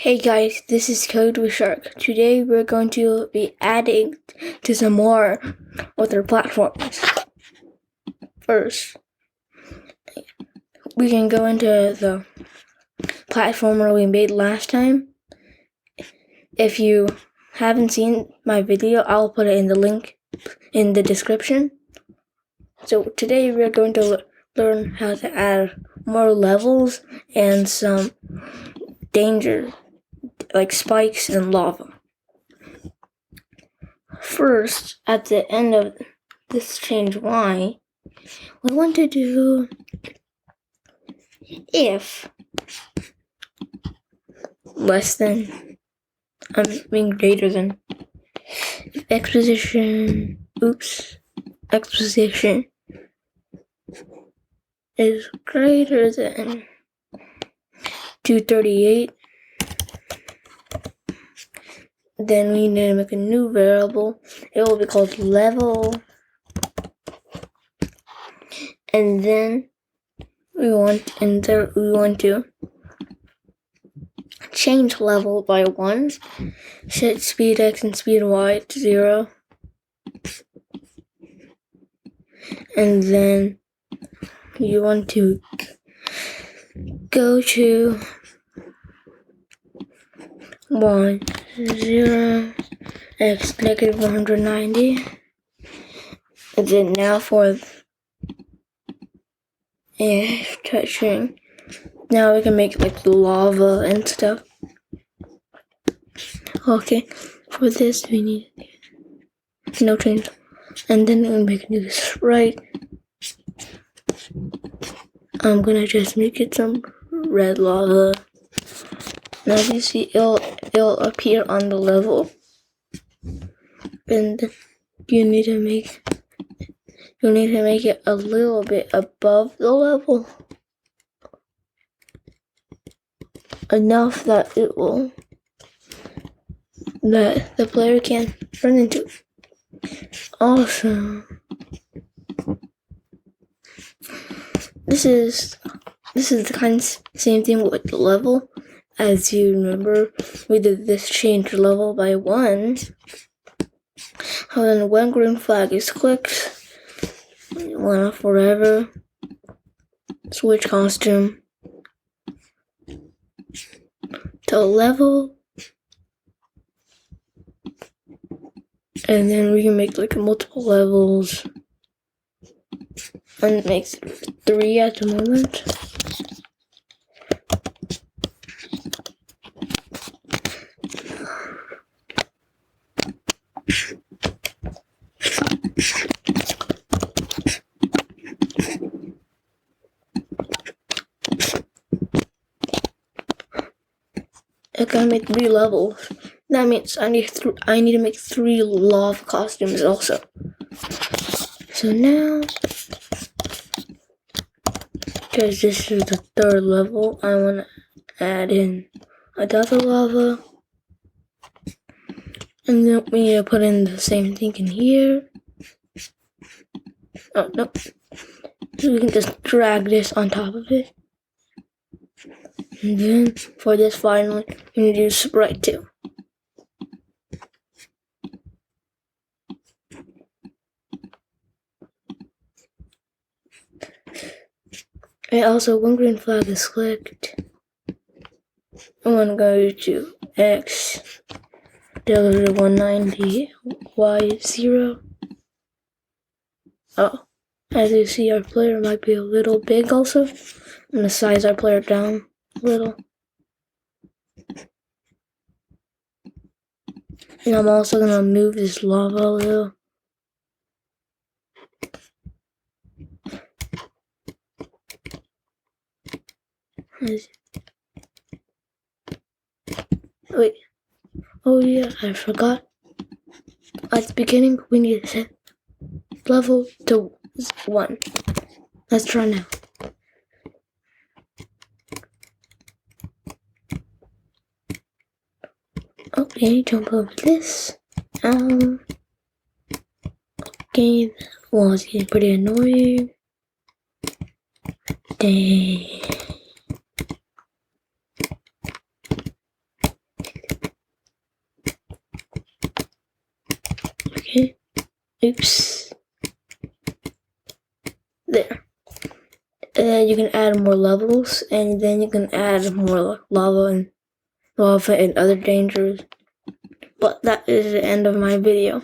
Hey guys, this is Code with Shark. Today we're going to be adding to some more other platforms. First, we can go into the platform where we made last time. If you haven't seen my video, I'll put it in the link in the description. So today we're going to learn how to add more levels and some danger, like spikes and lava. First, at the end of this change y, we want to do if less than, greater than, x position is greater than 238, then we need to make a new variable. It will be called level, and then we want to change level by 1, set speed x and speed y to 0, and then you want to go to 1, 0, x negative 190, and then now for touching, now we can make like the lava and stuff. Okay, for this we need no change, and then we make new sprite. I'm gonna just make it some red lava. Now you see it'll appear on the level, and you need to make it a little bit above the level, enough that the player can run into. Also, this is the kind of same thing with the level. As you remember, we did this change level by 1. And then when green flag is clicked, one forever, switch costume to level, and then we can make like multiple levels, and it makes 3 at the moment. I gotta make 3 levels. That means I need to make 3 lava costumes also. So now, because this is the 3rd level, I want to add in another lava, and then we need to put in the same thing in here. Oh no, so we can just drag this on top of it. And then for this finally, we need to do sprite 2. And also, when green flag is clicked, I'm going to go to x negative 190, y 0. Oh, as you see, our player might be a little big also. I'm going to size our player down a little. And I'm also going to move this lava a little. Wait. Oh yeah, I forgot. At the beginning, we need to set level to 1. Let's try now. Okay, jump over this. Okay, that was getting pretty annoying. Dang. Okay. Oops. There. And then you can add more levels, and then you can add more lava and other dangers. But that is the end of my video.